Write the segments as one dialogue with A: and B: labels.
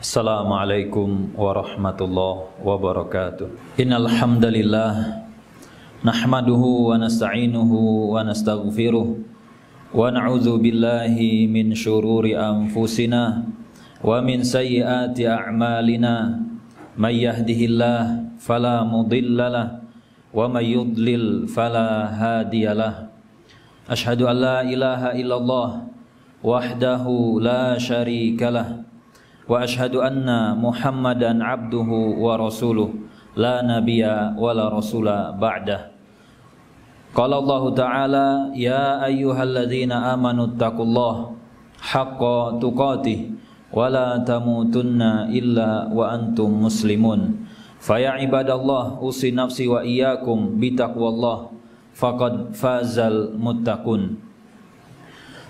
A: Assalamualaikum warahmatullahi wabarakatuh. Innal hamdalillah nahmaduhu wa nasta'inuhu wa nastaghfiruh wa na'udzu billahi min syururi anfusina wa min sayyiati a'malina. May yahdihillahu fala mudhillalah wa may yudlil fala hadiyalah. Asyhadu an la ilaha illallah wahdahu la syarikalah wa asyhadu anna Muhammadan abduhu wa rasuluh la nabiyya wa la rasula ba'dah. Qala Allah Ta'ala ya ayyuhalladzina amanu taqullaha haqqa tuqatih wa la tamutunna illa wa antum muslimun. Fa ya ibadallah usi nafsi wa iyyakum bitaqwallah faqad fazal muttaqun.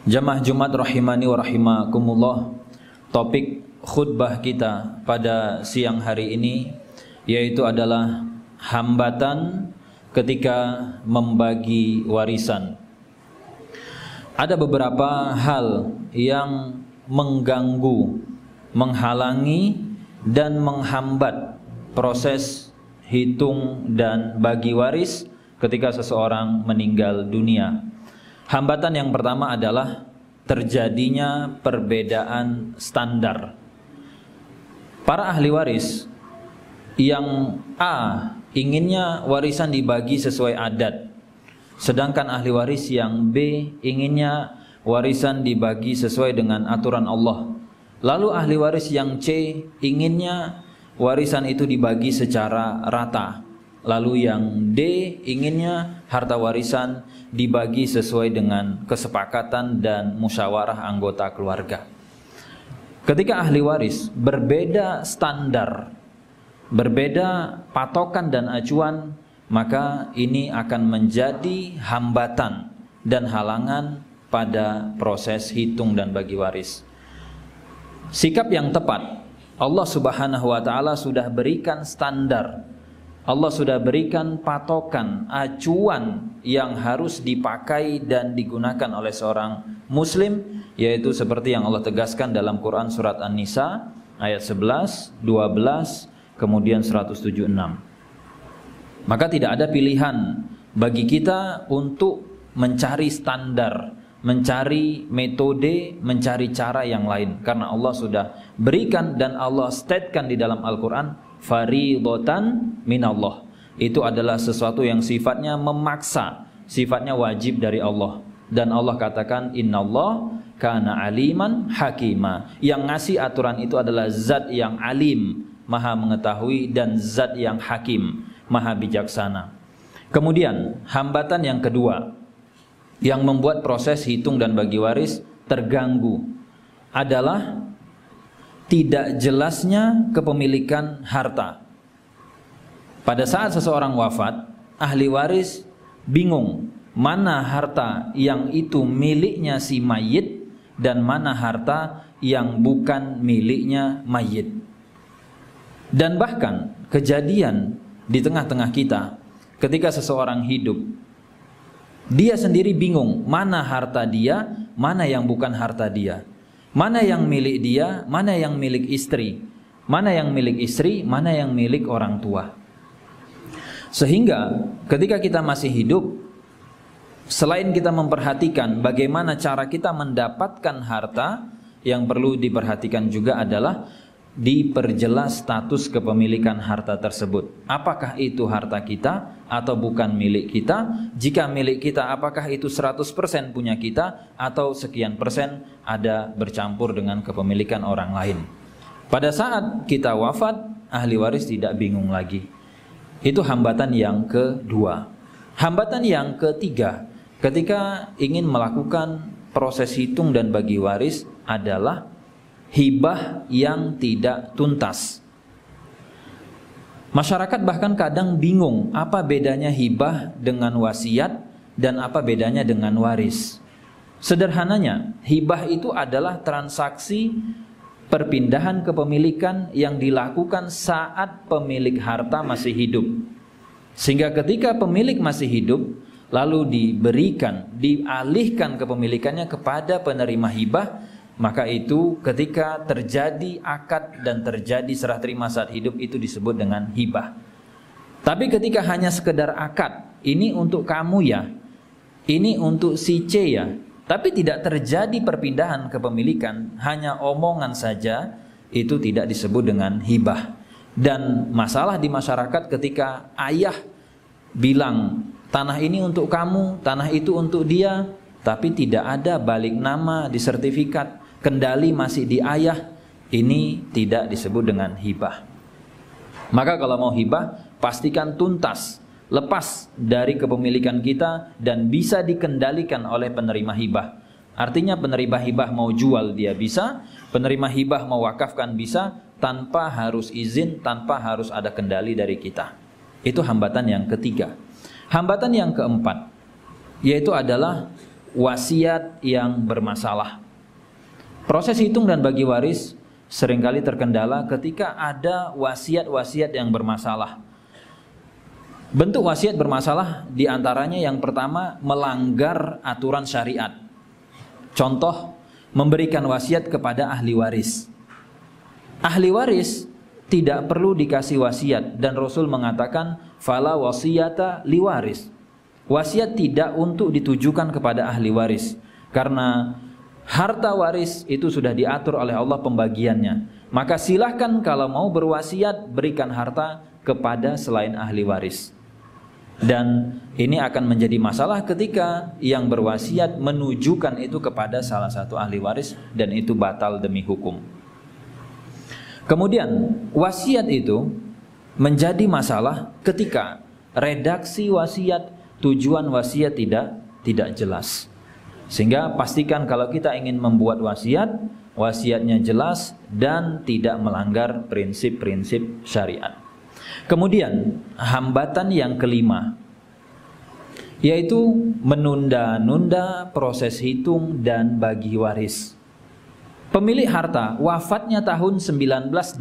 A: Jamaah Jumat rahimani wa rahimakumullah. Topik khutbah kita pada siang hari ini yaitu adalah hambatan ketika membagi warisan. Ada beberapa hal yang mengganggu, menghalangi dan menghambat proses hitung dan bagi waris ketika seseorang meninggal dunia. Hambatan yang pertama adalah terjadinya perbedaan standar. Para ahli waris yang A inginnya warisan dibagi sesuai adat, sedangkan ahli waris yang B inginnya warisan dibagi sesuai dengan aturan Allah. Lalu ahli waris yang C inginnya warisan itu dibagi secara rata. Lalu yang D inginnya harta warisan dibagi sesuai dengan kesepakatan dan musyawarah anggota keluarga. Ketika ahli waris berbeda standar, berbeda patokan dan acuan, maka ini akan menjadi hambatan dan halangan pada proses hitung dan bagi waris. Sikap yang tepat, Allah Subhanahu wa Ta'ala sudah berikan standar, Allah sudah berikan patokan, acuan yang harus dipakai dan digunakan oleh seorang muslim, yaitu seperti yang Allah tegaskan dalam Quran surat An-Nisa ayat 11, 12, kemudian 176. Maka tidak ada pilihan bagi kita untuk mencari standar, mencari metode, mencari cara yang lain, karena Allah sudah berikan dan Allah statekan di dalam Al-Quran, faridatan minallah. Itu adalah sesuatu yang sifatnya memaksa, sifatnya wajib dari Allah. Dan Allah katakan innallah kana aliman hakima. Yang ngasih aturan itu adalah zat yang alim, maha mengetahui, dan zat yang hakim, maha bijaksana. Kemudian hambatan yang kedua yang membuat proses hitung dan bagi waris terganggu adalah tidak jelasnya kepemilikan harta. Pada saat seseorang wafat, ahli waris bingung mana harta yang itu miliknya si mayit dan mana harta yang bukan miliknya mayit. Dan bahkan kejadian di tengah-tengah kita ketika seseorang hidup, dia sendiri bingung mana harta dia, mana yang bukan harta dia. Mana yang milik dia, mana yang milik istri, mana yang milik istri, mana yang milik orang tua. Sehingga ketika kita masih hidup, selain kita memperhatikan bagaimana cara kita mendapatkan harta, yang perlu diperhatikan juga adalah diperjelas status kepemilikan harta tersebut. Apakah itu harta kita atau bukan milik kita? Jika milik kita, apakah itu 100% punya kita atau sekian persen ada bercampur dengan kepemilikan orang lain? Pada saat kita wafat, ahli waris tidak bingung lagi. Itu hambatan yang kedua. Hambatan yang ketiga, ketika ingin melakukan proses hitung dan bagi waris adalah hibah yang tidak tuntas. Masyarakat bahkan kadang bingung apa bedanya hibah dengan wasiat dan apa bedanya dengan waris. Sederhananya, hibah itu adalah transaksi perpindahan kepemilikan yang dilakukan saat pemilik harta masih hidup. Sehingga ketika pemilik masih hidup, lalu dialihkan kepemilikannya kepada penerima hibah, maka itu ketika terjadi akad dan terjadi serah terima saat hidup itu disebut dengan hibah. Tapi ketika hanya sekedar akad, ini untuk kamu ya, ini untuk si C ya, tapi tidak terjadi perpindahan kepemilikan, hanya omongan saja, itu tidak disebut dengan hibah. Dan masalah di masyarakat ketika ayah bilang tanah ini untuk kamu, tanah itu untuk dia, tapi tidak ada balik nama di sertifikat, kendali masih di ayah, ini tidak disebut dengan hibah. Maka kalau mau hibah, pastikan tuntas, lepas dari kepemilikan kita dan bisa dikendalikan oleh penerima hibah. Artinya penerima hibah mau jual dia bisa, penerima hibah mau wakafkan bisa, tanpa harus izin, tanpa harus ada kendali dari kita. Itu hambatan yang ketiga. Hambatan yang keempat, yaitu adalah wasiat yang bermasalah. Proses hitung dan bagi waris seringkali terkendala ketika ada wasiat-wasiat yang bermasalah. Bentuk wasiat bermasalah diantaranya yang pertama melanggar aturan syariat. Contoh, memberikan wasiat kepada ahli waris. Ahli waris tidak perlu dikasih wasiat dan Rasul mengatakan fala wasiyata liwaris. Wasiat tidak untuk ditujukan kepada ahli waris karena harta waris itu sudah diatur oleh Allah pembagiannya. Maka silahkan kalau mau berwasiat berikan harta kepada selain ahli waris. Dan ini akan menjadi masalah ketika yang berwasiat menujukan itu kepada salah satu ahli waris dan itu batal demi hukum. Kemudian wasiat itu menjadi masalah ketika redaksi wasiat, tujuan wasiat tidak jelas. Sehingga pastikan kalau kita ingin membuat wasiat, wasiatnya jelas dan tidak melanggar prinsip-prinsip syariat. Kemudian hambatan yang kelima, yaitu menunda-nunda proses hitung dan bagi waris. Pemilik harta wafatnya tahun 1980,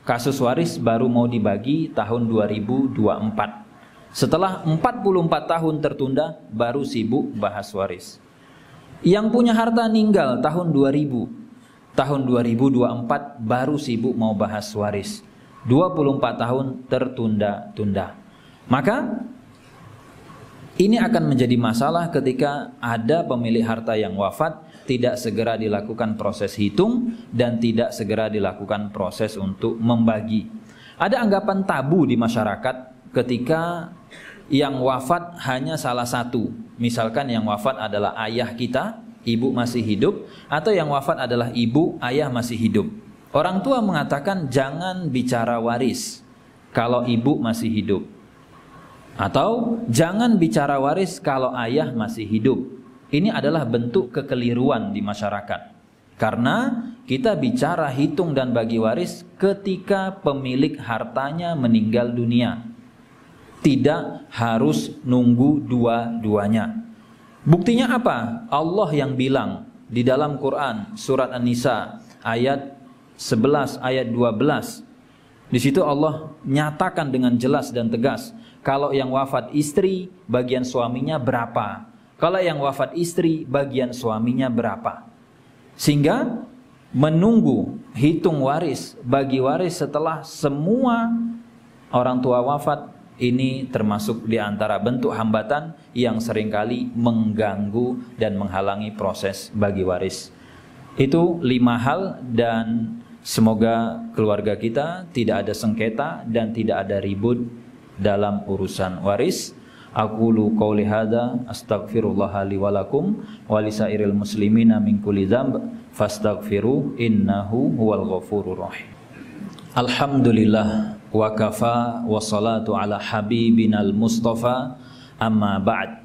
A: kasus waris baru mau dibagi tahun 2024. Setelah 44 tahun tertunda baru sibuk bahas waris. Yang punya harta meninggal tahun 2000, tahun 2024 baru sibuk mau bahas waris. 24 tahun tertunda-tunda. Maka ini akan menjadi masalah ketika ada pemilik harta yang wafat, tidak segera dilakukan proses hitung dan tidak segera dilakukan proses untuk membagi. Ada anggapan tabu di masyarakat ketika yang wafat hanya salah satu. Misalkan yang wafat adalah ayah kita, ibu masih hidup, atau yang wafat adalah ibu, ayah masih hidup. Orang tua mengatakan jangan bicara waris kalau ibu masih hidup, atau jangan bicara waris kalau ayah masih hidup. Ini adalah bentuk kekeliruan di masyarakat. Karena kita bicara hitung dan bagi waris ketika pemilik hartanya meninggal dunia. Tidak harus nunggu dua-duanya. Buktinya apa? Allah yang bilang di dalam Quran surat An-Nisa ayat 11 ayat 12. Di situ Allah nyatakan dengan jelas dan tegas, kalau yang wafat istri bagian suaminya berapa? Kalau yang wafat istri bagian suaminya berapa? Sehingga menunggu hitung waris, bagi waris setelah semua orang tua wafat, ini termasuk di antara bentuk hambatan yang seringkali mengganggu dan menghalangi proses bagi waris. Itu 5 hal dan semoga keluarga kita tidak ada sengketa dan tidak ada ribut dalam urusan waris. Aqulu qouli hadza astaghfirullah li wa lakum wa lisairil muslimina min kulli dzamb fastaghfiru innahu huwal ghafurur rahim. Alhamdulillah wa kafa wa salatu ala habibinal mustafa amma ba'd.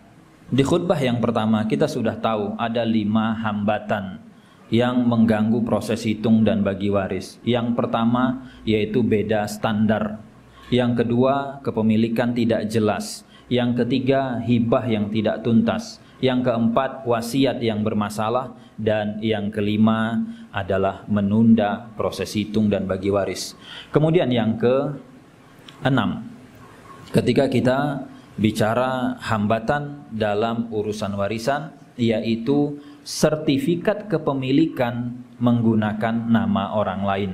A: Di khutbah yang pertama kita sudah tahu ada 5 hambatan yang mengganggu proses hitung dan bagi waris. Yang pertama yaitu beda standar. Yang kedua kepemilikan tidak jelas. Yang ketiga hibah yang tidak tuntas. Yang keempat wasiat yang bermasalah. Dan yang kelima adalah menunda proses hitung dan bagi waris. Kemudian yang keenam, ketika kita bicara hambatan dalam urusan warisan, yaitu sertifikat kepemilikan menggunakan nama orang lain.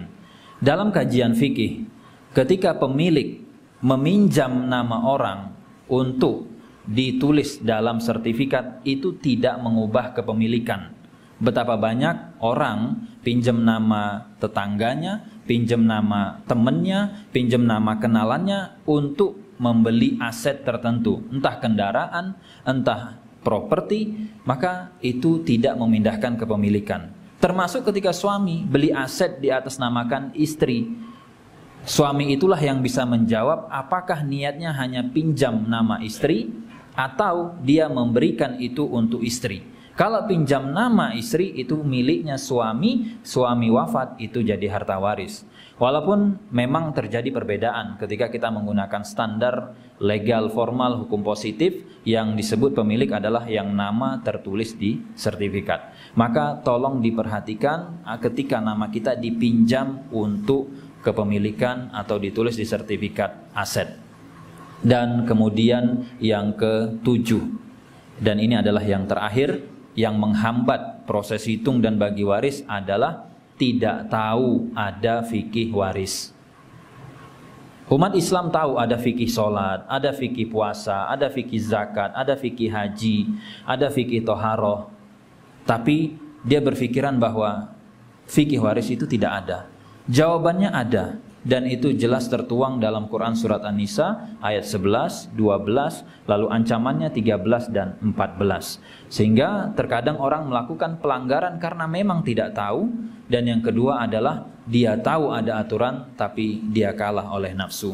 A: Dalam kajian fikih, ketika pemilik meminjam nama orang untuk ditulis dalam sertifikat, itu tidak mengubah kepemilikan. Betapa banyak orang pinjam nama tetangganya, pinjam nama temannya, pinjam nama kenalannya untuk membeli aset tertentu, entah kendaraan, entah properti, maka itu tidak memindahkan kepemilikan. Termasuk ketika suami beli aset di atas namakan istri. Suami itulah yang bisa menjawab apakah niatnya hanya pinjam nama istri atau dia memberikan itu untuk istri. Kalau pinjam nama istri itu miliknya suami, suami wafat itu jadi harta waris. Walaupun memang terjadi perbedaan ketika kita menggunakan standar legal formal hukum positif yang disebut pemilik adalah yang nama tertulis di sertifikat. Maka tolong diperhatikan ketika nama kita dipinjam untuk kepemilikan atau ditulis di sertifikat aset. Dan kemudian yang ke-7, dan ini adalah yang terakhir, yang menghambat proses hitung dan bagi waris adalah tidak tahu ada fikih waris. Umat Islam tahu ada fikih sholat, ada fikih puasa, ada fikih zakat, ada fikih haji, ada fikih toharoh. Tapi dia berpikiran bahwa fikih waris itu tidak ada. Jawabannya ada. Dan itu jelas tertuang dalam Quran surat An-Nisa ayat 11, 12, lalu ancamannya 13 dan 14. Sehingga terkadang orang melakukan pelanggaran karena memang tidak tahu. Dan yang kedua adalah dia tahu ada aturan tapi dia kalah oleh nafsu.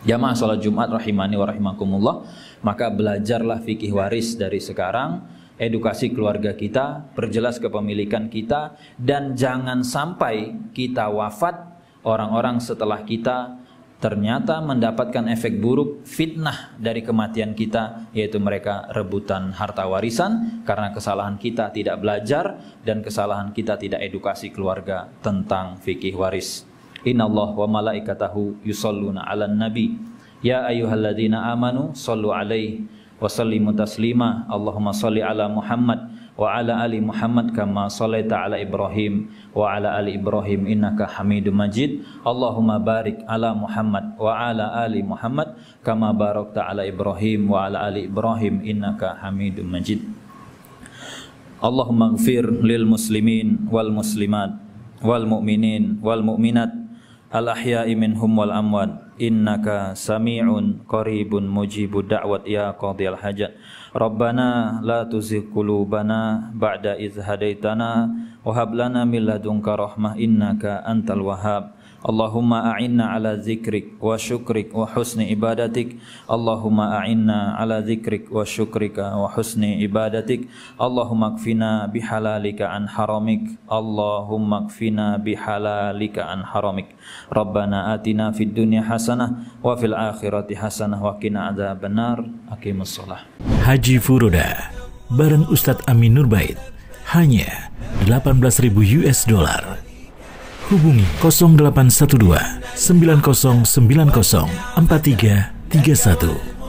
A: Jamaah sholat Jumat rahimani wa rahimakumullah, maka belajarlah fikih waris dari sekarang. Edukasi keluarga kita, perjelas kepemilikan kita, dan jangan sampai kita wafat, orang-orang setelah kita ternyata mendapatkan efek buruk, fitnah dari kematian kita, yaitu mereka rebutan harta warisan karena kesalahan kita tidak belajar dan kesalahan kita tidak edukasi keluarga tentang fikih waris. Innallaha wa malaikatahu yusholluna 'alan nabi ya ayyuhalladzina amanu shollu 'alaihi wa sallimu taslima. Allahumma sholli 'ala Muhammad wa ala ali Muhammad kama shallaita ala Ibrahim wa ala ali Ibrahim innaka Hamidum Majid. Allahumma barik ala Muhammad wa ala ali Muhammad kama barakta ala Ibrahim wa ala ali Ibrahim innaka Hamidum Majid. Allahumma ighfir lil muslimin wal muslimat wal mu'minin wal mu'minat al ahya'i minhum wal amwat innaka sami'un qaribun mujibud da'wat ya qadhiyal hajat. Rabbana la tuzigh qulubana ba'da idh hadaitana wa hab lana min ladunka rahmah innaka antal wahhab. Allahumma a'inna ala dzikrik wa syukrik wa husni ibadatik. Allahumma a'inna ala dzikrik wa syukrika wa husni ibadatik. Allahumma kfina bihalalika an haramik. Allahumma kfina bihalalika an haramik. Rabbana atina fid dunya hasanah wa fil akhirati hasanah wa qina adzabannar. Aqimus shalah.
B: Haji Furoda bareng Ustadz Amin Nurbait hanya $18.000. Hubungi 0812 9090 4331.